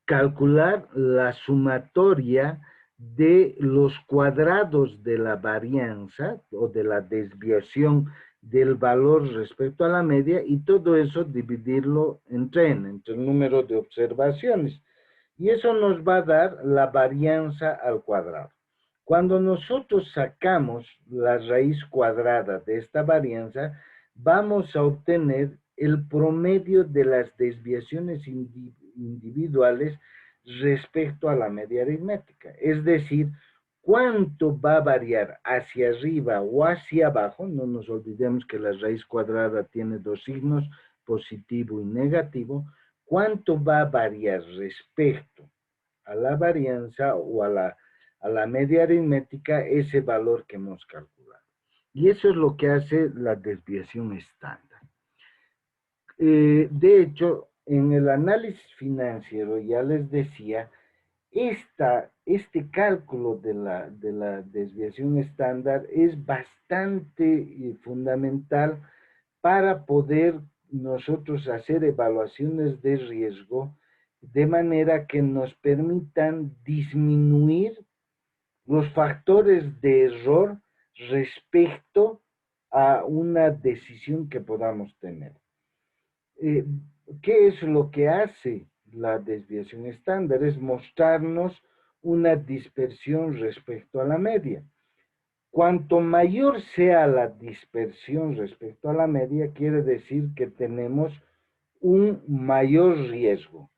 calcular la sumatoria de los cuadrados de la varianza o de la desviación del valor respecto a la media y todo eso dividirlo entre el número de observaciones. Y eso nos va a dar la varianza al cuadrado. Cuando nosotros sacamos la raíz cuadrada de esta varianza, vamos a obtener el promedio de las desviaciones individuales respecto a la media aritmética. Es decir, ¿Cuánto va a variar hacia arriba o hacia abajo? No nos olvidemos que la raíz cuadrada tiene dos signos, positivo y negativo. ¿Cuánto va a variar respecto a la varianza o a la media aritmética ese valor que hemos calculado? Y eso es lo que hace la desviación estándar. De hecho, en el análisis financiero ya les decía, este cálculo de la desviación estándar es bastante fundamental para poder nosotros hacer evaluaciones de riesgo de manera que nos permitan disminuir los factores de error respecto a una decisión que podamos tener. ¿Qué es lo que hace la desviación estándar? Es mostrarnos una dispersión respecto a la media. Cuanto mayor sea la dispersión respecto a la media, quiere decir que tenemos un mayor riesgo.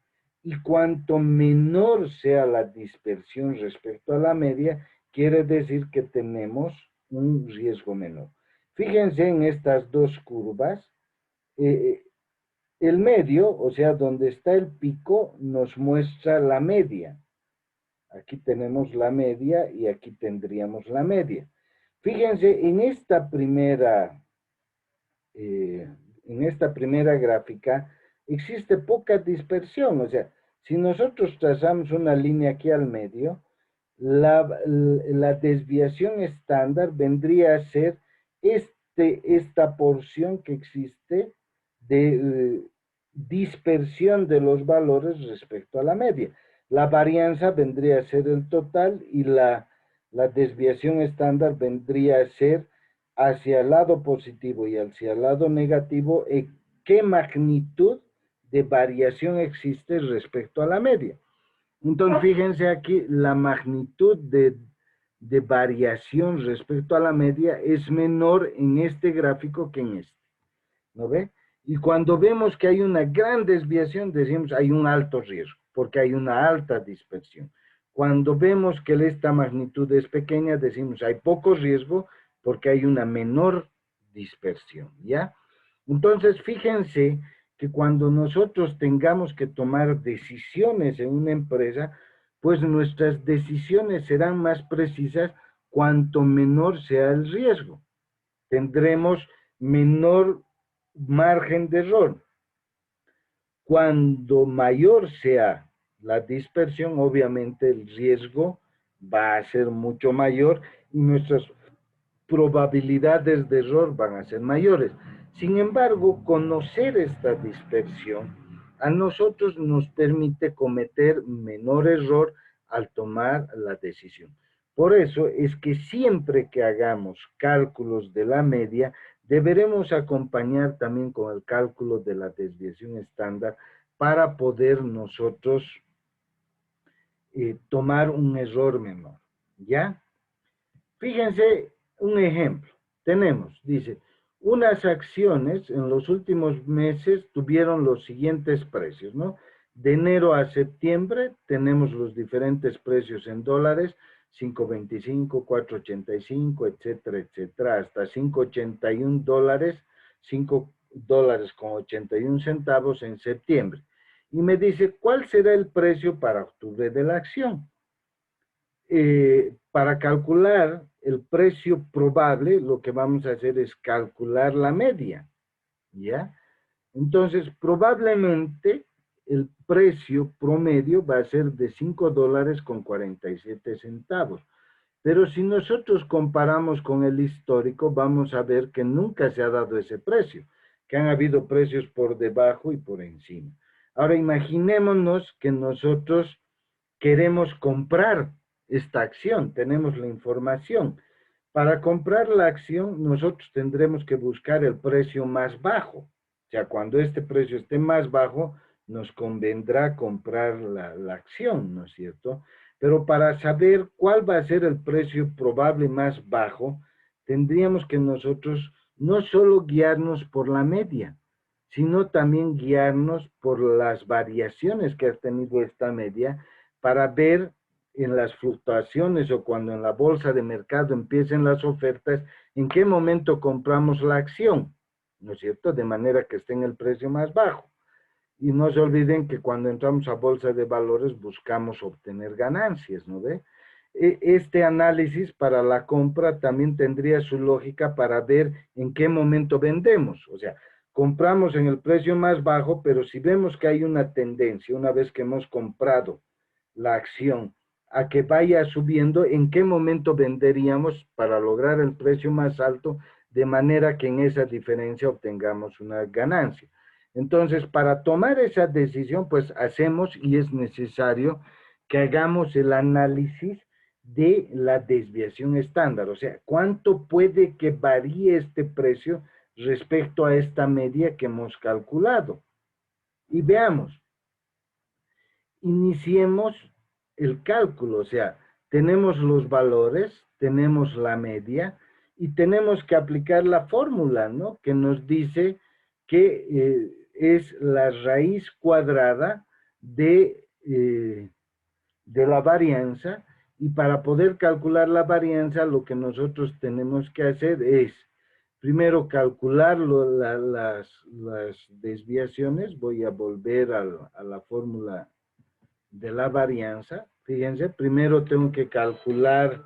Y cuanto menor sea la dispersión respecto a la media, quiere decir que tenemos un riesgo menor. Fíjense en estas dos curvas. El medio, o sea, donde está el pico, nos muestra la media. Aquí tenemos la media y aquí tendríamos la media. Fíjense, en esta primera gráfica existe poca dispersión. O sea, si nosotros trazamos una línea aquí al medio, la desviación estándar vendría a ser esta porción que existe de dispersión de los valores respecto a la media. La varianza vendría a ser el total y la desviación estándar vendría a ser hacia el lado positivo y hacia el lado negativo, qué magnitud de variación existe respecto a la media. Entonces, fíjense aquí, la magnitud de variación respecto a la media es menor en este gráfico que en este. ¿No ve? Y cuando vemos que hay una gran desviación, decimos hay un alto riesgo, porque hay una alta dispersión. Cuando vemos que esta magnitud es pequeña, decimos hay poco riesgo, porque hay una menor dispersión, ¿ya? Entonces, fíjense que cuando nosotros tengamos que tomar decisiones en una empresa, pues nuestras decisiones serán más precisas cuanto menor sea el riesgo. Tendremos menor margen de error. Cuando mayor sea la dispersión, obviamente el riesgo va a ser mucho mayor y nuestras probabilidades de error van a ser mayores. Sin embargo, conocer esta dispersión a nosotros nos permite cometer menor error al tomar la decisión. Por eso es que siempre que hagamos cálculos de la media, deberemos acompañar también con el cálculo de la desviación estándar para poder nosotros tomar un error menor, ¿ya? Fíjense un ejemplo. Tenemos, dice, unas acciones en los últimos meses tuvieron los siguientes precios, ¿no? De enero a septiembre tenemos los diferentes precios en dólares, 5.25, 4.85, etcétera, etcétera, hasta 5.81 dólares, 5 dólares con 81 centavos en septiembre. Y me dice, ¿cuál será el precio para octubre de la acción? Para calcular el precio probable, lo que vamos a hacer es calcular la media, ¿ya? Entonces, probablemente el precio promedio va a ser de 5 dólares con 47 centavos. Pero si nosotros comparamos con el histórico, vamos a ver que nunca se ha dado ese precio, que han habido precios por debajo y por encima. Ahora, imaginémonos que nosotros queremos comprar esta acción, tenemos la información. Para comprar la acción, nosotros tendremos que buscar el precio más bajo. O sea, cuando este precio esté más bajo, nos convendrá comprar la acción, ¿no es cierto? Pero para saber cuál va a ser el precio probable más bajo, tendríamos que nosotros no solo guiarnos por la media, sino también guiarnos por las variaciones que ha tenido esta media para ver en las fluctuaciones o cuando en la bolsa de mercado empiecen las ofertas, ¿en qué momento compramos la acción? ¿No es cierto? De manera que esté en el precio más bajo. Y no se olviden que cuando entramos a bolsa de valores buscamos obtener ganancias, ¿no ve? Este análisis para la compra también tendría su lógica para ver en qué momento vendemos. O sea, compramos en el precio más bajo, pero si vemos que hay una tendencia, una vez que hemos comprado la acción, a que vaya subiendo, ¿en qué momento venderíamos para lograr el precio más alto, de manera que en esa diferencia obtengamos una ganancia? Entonces, para tomar esa decisión, pues hacemos y es necesario que hagamos el análisis de la desviación estándar, o sea, cuánto puede que varíe este precio respecto a esta media que hemos calculado. Y veamos, iniciemos el cálculo, o sea, tenemos los valores, tenemos la media y tenemos que aplicar la fórmula, ¿no? Que nos dice que es la raíz cuadrada de la varianza, y para poder calcular la varianza lo que nosotros tenemos que hacer es primero calcular las desviaciones. Voy a volver a la fórmula de la varianza. Fíjense, primero tengo que calcular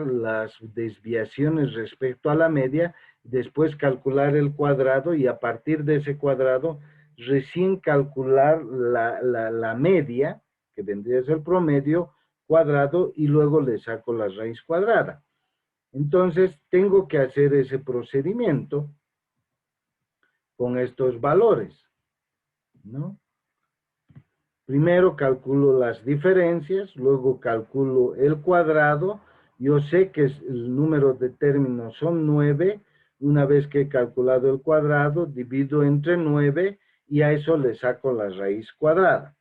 las desviaciones respecto a la media, después calcular el cuadrado y a partir de ese cuadrado recién calcular la media, que vendría a ser el promedio cuadrado, y luego le saco la raíz cuadrada. Entonces tengo que hacer ese procedimiento con estos valores, ¿no? Primero calculo las diferencias, luego calculo el cuadrado. Yo sé que el número de términos son 9. Una vez que he calculado el cuadrado, divido entre 9 y a eso le saco la raíz cuadrada,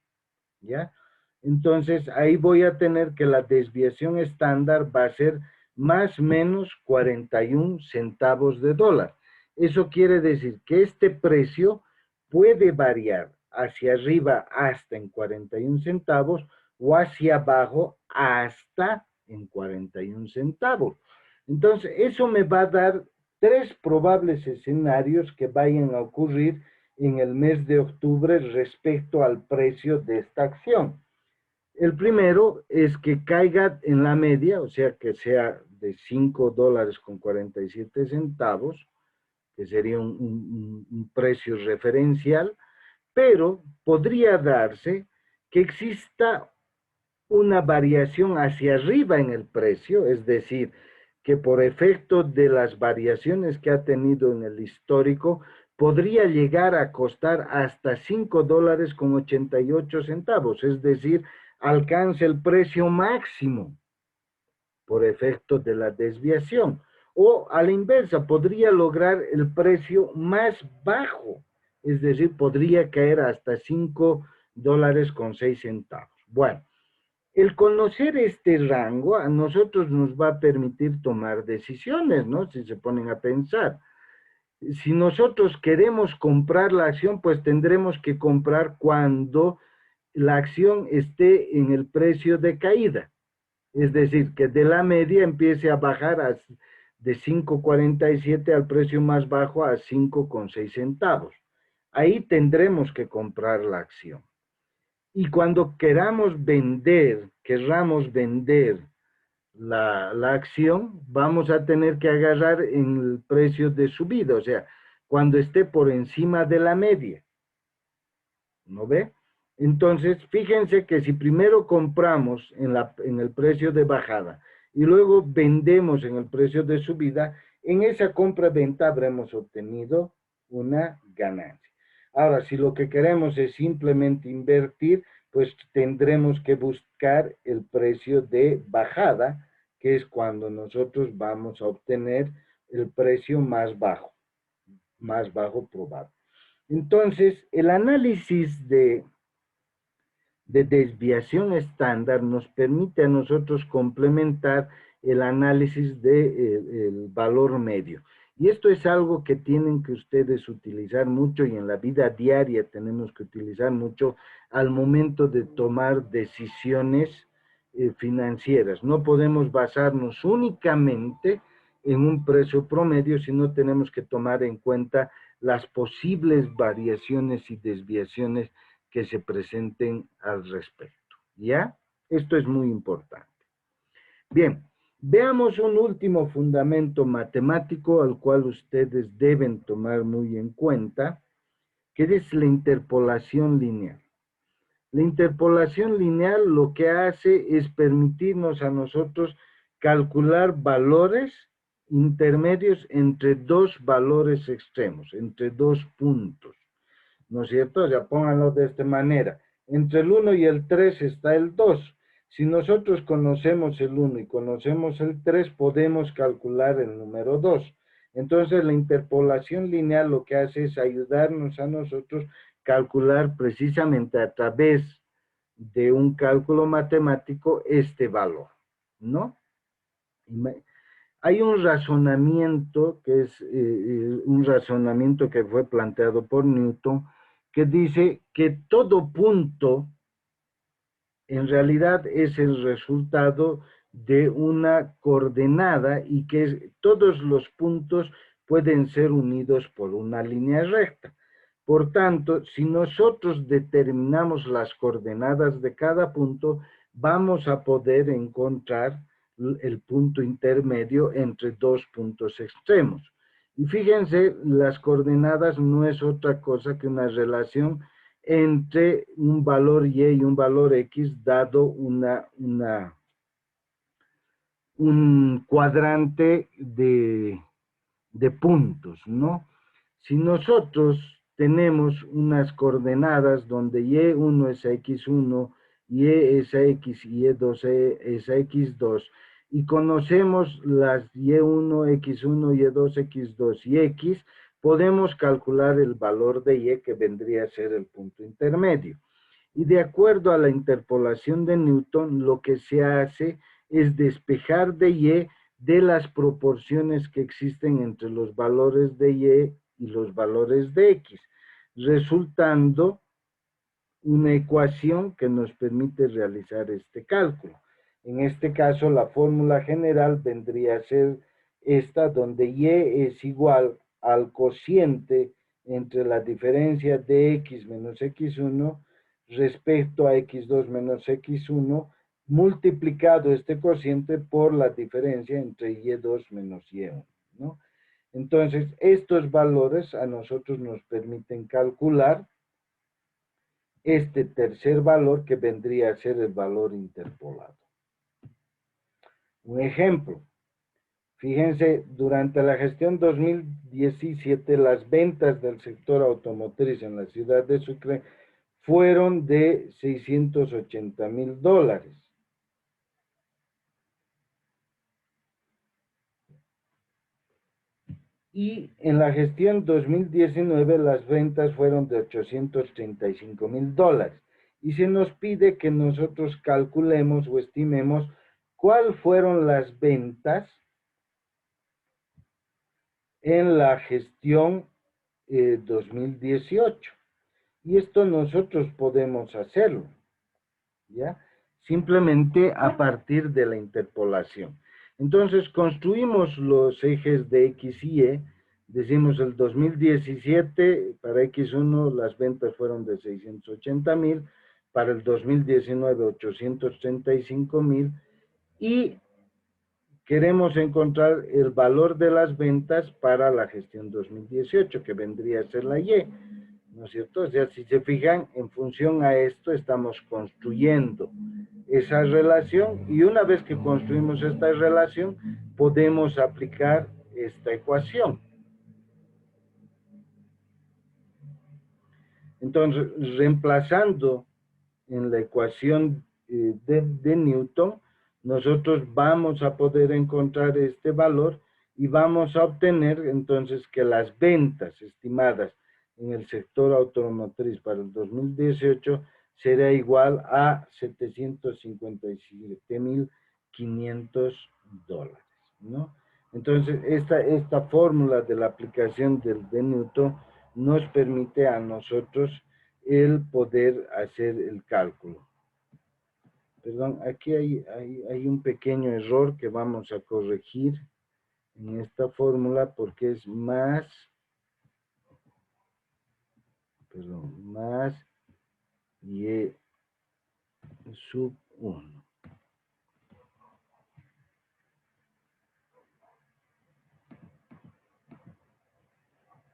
¿ya? Entonces, ahí voy a tener que la desviación estándar va a ser más o menos 41 centavos de dólar. Eso quiere decir que este precio puede variar hacia arriba hasta en 41 centavos o hacia abajo hasta en 41 centavos. Entonces, eso me va a dar tres probables escenarios que vayan a ocurrir en el mes de octubre respecto al precio de esta acción. El primero es que caiga en la media, o sea, que sea de 5 dólares con 47 centavos, que sería un precio referencial, pero podría darse que exista una variación hacia arriba en el precio, es decir, que por efecto de las variaciones que ha tenido en el histórico, podría llegar a costar hasta 5 dólares con 88 centavos, es decir, alcance el precio máximo por efecto de la desviación. O a la inversa, podría lograr el precio más bajo, es decir, podría caer hasta 5 dólares con 6 centavos. Bueno, el conocer este rango a nosotros nos va a permitir tomar decisiones, ¿no? Si se ponen a pensar. Si nosotros queremos comprar la acción, pues tendremos que comprar cuando la acción esté en el precio de caída. Es decir, que de la media empiece a bajar de 5.47 al precio más bajo a 5.6 centavos. Ahí tendremos que comprar la acción. Y cuando queramos querramos vender la acción, vamos a tener que agarrar en el precio de subida, o sea, cuando esté por encima de la media. ¿No ve? Entonces, fíjense que si primero compramos en el precio de bajada y luego vendemos en el precio de subida, en esa compra-venta habremos obtenido una ganancia. Ahora, si lo que queremos es simplemente invertir, pues tendremos que buscar el precio de bajada, que es cuando nosotros vamos a obtener el precio más bajo probable. Entonces, el análisis de desviación estándar nos permite a nosotros complementar el análisis del valor medio. Y esto es algo que tienen que ustedes utilizar mucho y en la vida diaria tenemos que utilizar mucho al momento de tomar decisiones financieras. No podemos basarnos únicamente en un precio promedio, sino tenemos que tomar en cuenta las posibles variaciones y desviaciones que se presenten al respecto. ¿Ya? Esto es muy importante. Bien, veamos un último fundamento matemático al cual ustedes deben tomar muy en cuenta, que es la interpolación lineal. La interpolación lineal lo que hace es permitirnos a nosotros calcular valores intermedios entre dos valores extremos, entre dos puntos, ¿no es cierto? Ya pónganlo de esta manera. Entre el 1 y el 3 está el 2. Si nosotros conocemos el 1 y conocemos el 3, podemos calcular el número 2. Entonces, la interpolación lineal lo que hace es ayudarnos a nosotros calcular precisamente a través de un cálculo matemático este valor, ¿no? Hay un razonamiento que es un razonamiento que fue planteado por Newton que dice que todo punto en realidad es el resultado de una coordenada y que todos los puntos pueden ser unidos por una línea recta. Por tanto, si nosotros determinamos las coordenadas de cada punto, vamos a poder encontrar el punto intermedio entre dos puntos extremos. Y fíjense, las coordenadas no es otra cosa que una relación entre un valor y un valor x dado un cuadrante de puntos, ¿no? Si nosotros tenemos unas coordenadas donde y1 es a x1, y es a x y y2 es a x2, y conocemos las y1, x1, y2, x2 y x, podemos calcular el valor de y que vendría a ser el punto intermedio. Y de acuerdo a la interpolación de Newton, lo que se hace es despejar de y de las proporciones que existen entre los valores de y los valores de x, resultando una ecuación que nos permite realizar este cálculo. En este caso, la fórmula general vendría a ser esta, donde y es igual al cociente entre la diferencia de x menos x1 respecto a x2 menos x1, multiplicado este cociente por la diferencia entre y2 menos y1, ¿no? Entonces, estos valores a nosotros nos permiten calcular este tercer valor que vendría a ser el valor interpolado. Un ejemplo, fíjense, durante la gestión 2017, las ventas del sector automotriz en la ciudad de Sucre fueron de $680,000. Y en la gestión 2019 las ventas fueron de $835,000. Y se nos pide que nosotros calculemos o estimemos cuáles fueron las ventas en la gestión 2018. Y esto nosotros podemos hacerlo, ¿ya? Simplemente a partir de la interpolación. Entonces, construimos los ejes de X y Y. Decimos el 2017, para X1 las ventas fueron de 680,000, para el 2019 835,000, y queremos encontrar el valor de las ventas para la gestión 2018, que vendría a ser la Y, ¿no es cierto? O sea, si se fijan, en función a esto estamos construyendo esa relación, y una vez que construimos esta relación, podemos aplicar esta ecuación. Entonces, reemplazando en la ecuación de Newton, nosotros vamos a poder encontrar este valor y vamos a obtener entonces que las ventas estimadas en el sector automotriz para el 2018 será igual a $757,500, ¿no? Entonces, esta fórmula de la aplicación de Newton nos permite a nosotros el poder hacer el cálculo. Perdón, aquí hay un pequeño error que vamos a corregir en esta fórmula porque es más y sub 1.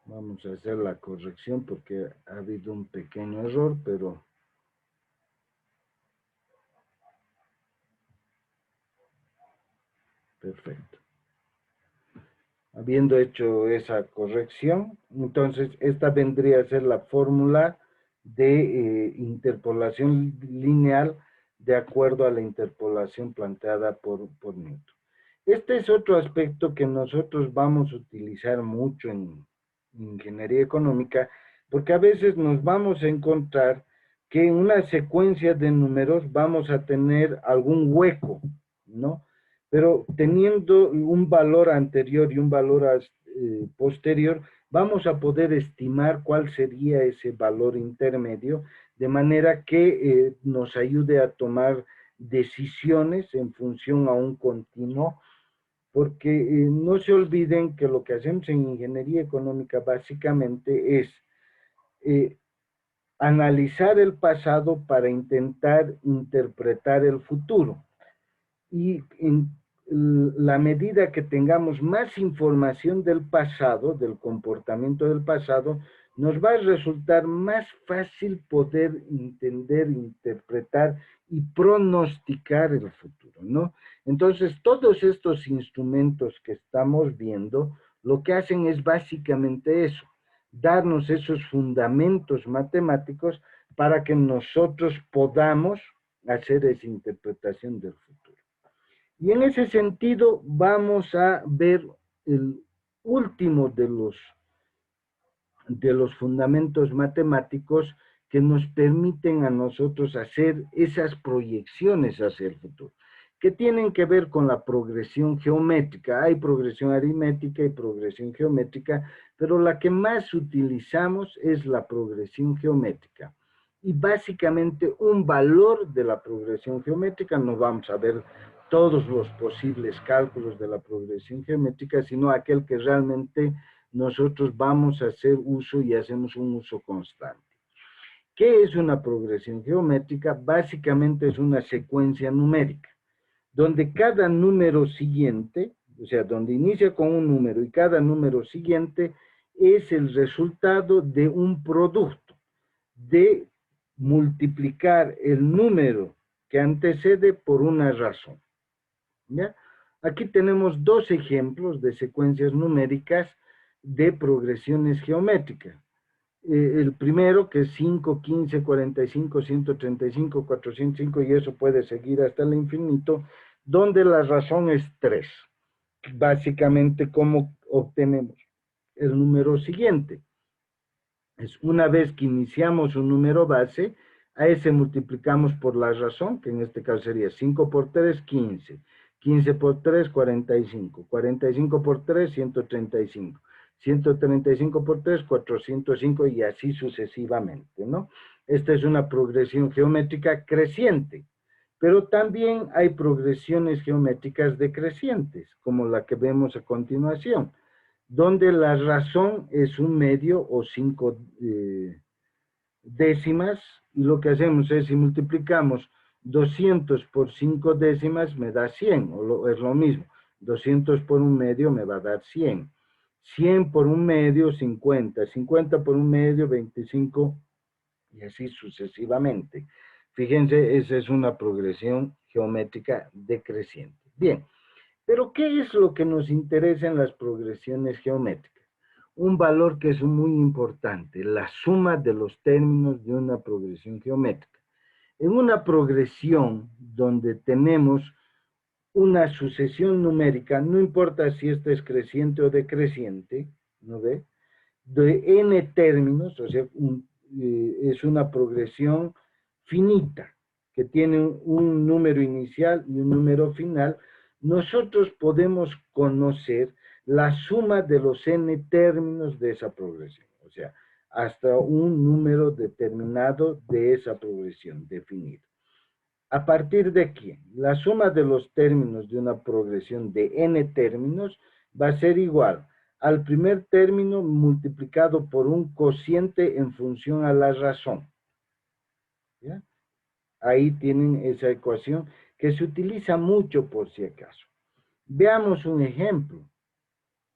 Vamos a hacer la corrección porque ha habido un pequeño error, pero perfecto. Habiendo hecho esa corrección, entonces esta vendría a ser la fórmula de interpolación lineal de acuerdo a la interpolación planteada por Newton. Este es otro aspecto que nosotros vamos a utilizar mucho en ingeniería económica, porque a veces nos vamos a encontrar que en una secuencia de números vamos a tener algún hueco, ¿no? Pero teniendo un valor anterior y un valor posterior, vamos a poder estimar cuál sería ese valor intermedio, de manera que nos ayude a tomar decisiones en función a un continuo, porque no se olviden que lo que hacemos en ingeniería económica básicamente es eh, analizar el pasado para intentar interpretar el futuro. Y en la medida que tengamos más información del pasado, del comportamiento del pasado, nos va a resultar más fácil poder entender, interpretar y pronosticar el futuro, ¿no? Entonces, todos estos instrumentos que estamos viendo, lo que hacen es básicamente eso, darnos esos fundamentos matemáticos para que nosotros podamos hacer esa interpretación del futuro. Y en ese sentido vamos a ver el último de los fundamentos matemáticos que nos permiten a nosotros hacer esas proyecciones hacia el futuro, que tienen que ver con la progresión geométrica. Hay progresión aritmética y progresión geométrica, pero la que más utilizamos es la progresión geométrica. Y básicamente un valor de la progresión geométrica, no vamos a ver todos los posibles cálculos de la progresión geométrica, sino aquel que realmente nosotros vamos a hacer uso y hacemos un uso constante. ¿Qué es una progresión geométrica? Básicamente es una secuencia numérica, donde cada número siguiente, o sea, donde inicia con un número y cada número siguiente es el resultado de un producto, de multiplicar el número que antecede por una razón. ¿Ya? Aquí tenemos dos ejemplos de secuencias numéricas de progresiones geométricas. El primero, que es 5, 15, 45, 135, 405, y eso puede seguir hasta el infinito, donde la razón es 3. Básicamente, ¿cómo obtenemos el número siguiente? Es una vez que iniciamos un número base, a ese multiplicamos por la razón, que en este caso sería 5 por 3, 15. 15 por 3, 45. 45 por 3, 135. 135 por 3, 405 y así sucesivamente, ¿no? Esta es una progresión geométrica creciente, pero también hay progresiones geométricas decrecientes, como la que vemos a continuación, donde la razón es un medio o 5 décimas, y lo que hacemos es, si multiplicamos 200 por 5 décimas, me da 100, es lo mismo, 200 por un medio me va a dar 100, 100 por un medio, 50, 50 por un medio, 25, y así sucesivamente. Fíjense, esa es una progresión geométrica decreciente. Bien, pero ¿qué es lo que nos interesa en las progresiones geométricas? Un valor que es muy importante, la suma de los términos de una progresión geométrica. En una progresión donde tenemos una sucesión numérica, no importa si esta es creciente o decreciente, ¿no ve? De n términos, o sea, es una progresión finita, que tiene un número inicial y un número final. nosotros podemos conocer la suma de los n términos de esa progresión, o sea, hasta un número determinado de esa progresión definido. A partir de aquí, la suma de los términos de una progresión de n términos va a ser igual al primer término multiplicado por un cociente en función a la razón. ¿Ya? Ahí tienen esa ecuación que se utiliza mucho por si acaso. Veamos un ejemplo.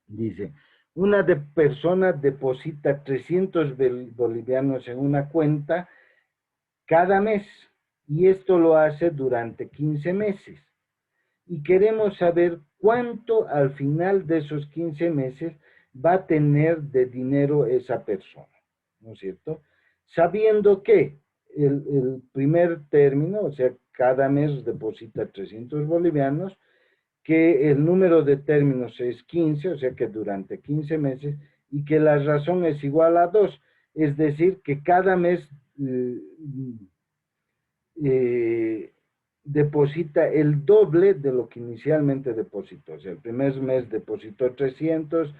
Dice, una persona deposita 300 bolivianos en una cuenta cada mes y esto lo hace durante 15 meses. Y queremos saber cuánto al final de esos 15 meses va a tener de dinero esa persona, ¿no es cierto? Sabiendo que el primer término, o sea, cada mes deposita 300 bolivianos, que el número de términos es 15, o sea que durante 15 meses, y que la razón es igual a 2, es decir, que cada mes deposita el doble de lo que inicialmente depositó. O sea, el primer mes depositó 300,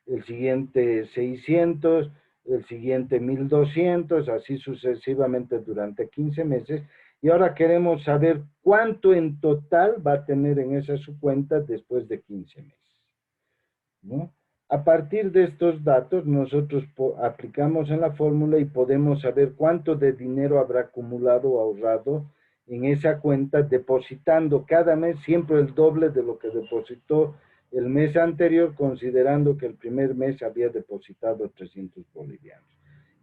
el siguiente 600, el siguiente 1200, así sucesivamente durante 15 meses. Y ahora queremos saber cuánto en total va a tener en esa su cuenta después de 15 meses, ¿no? A partir de estos datos, nosotros aplicamos en la fórmula y podemos saber cuánto de dinero habrá acumulado o ahorrado en esa cuenta, depositando cada mes siempre el doble de lo que depositó el mes anterior, considerando que el primer mes había depositado 300 bolivianos.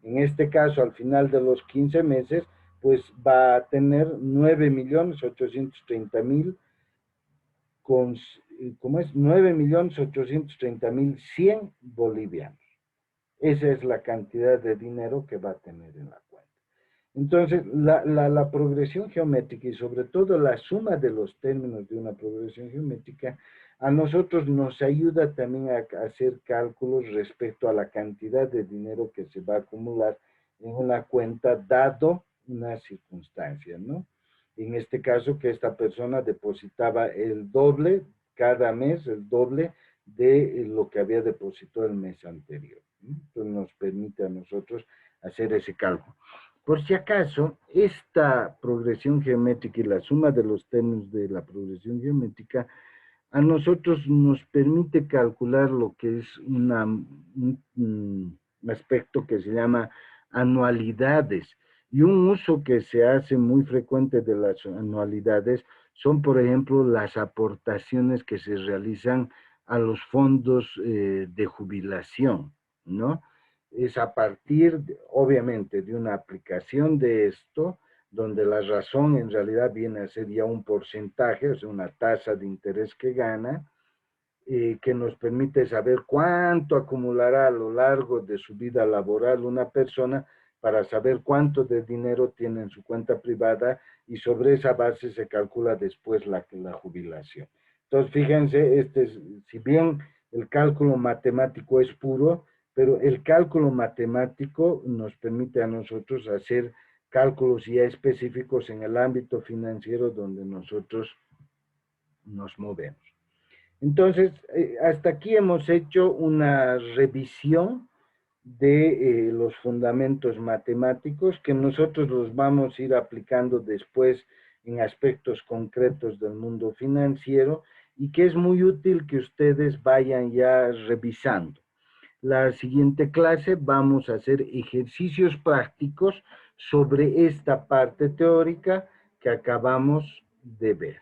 En este caso, al final de los 15 meses, pues va a tener 9.830.000 con, ¿cómo es? 9.830.100 bolivianos. Esa es la cantidad de dinero que va a tener en la cuenta. Entonces, la progresión geométrica y sobre todo la suma de los términos de una progresión geométrica a nosotros nos ayuda también a hacer cálculos respecto a la cantidad de dinero que se va a acumular en una cuenta dado una circunstancia, ¿no? En este caso que esta persona depositaba el doble cada mes, el doble de lo que había depositado el mes anterior, ¿no? Entonces nos permite a nosotros hacer ese cálculo. Por si acaso, esta progresión geométrica y la suma de los términos de la progresión geométrica a nosotros nos permite calcular lo que es un aspecto que se llama anualidades. Y un uso que se hace muy frecuente de las anualidades son, por ejemplo, las aportaciones que se realizan a los fondos de jubilación, ¿no? Es a partir, obviamente, de una aplicación de esto, donde la razón en realidad viene a ser ya un porcentaje, o sea, una tasa de interés que gana, que nos permite saber cuánto acumulará a lo largo de su vida laboral una persona para saber cuánto de dinero tiene en su cuenta privada y sobre esa base se calcula después la jubilación. Entonces, fíjense, si bien el cálculo matemático es puro, pero el cálculo matemático nos permite a nosotros hacer cálculos ya específicos en el ámbito financiero donde nosotros nos movemos. Entonces, hasta aquí hemos hecho una revisión de los fundamentos matemáticos que nosotros los vamos a ir aplicando después en aspectos concretos del mundo financiero y que es muy útil que ustedes vayan ya revisando. La siguiente clase vamos a hacer ejercicios prácticos sobre esta parte teórica que acabamos de ver.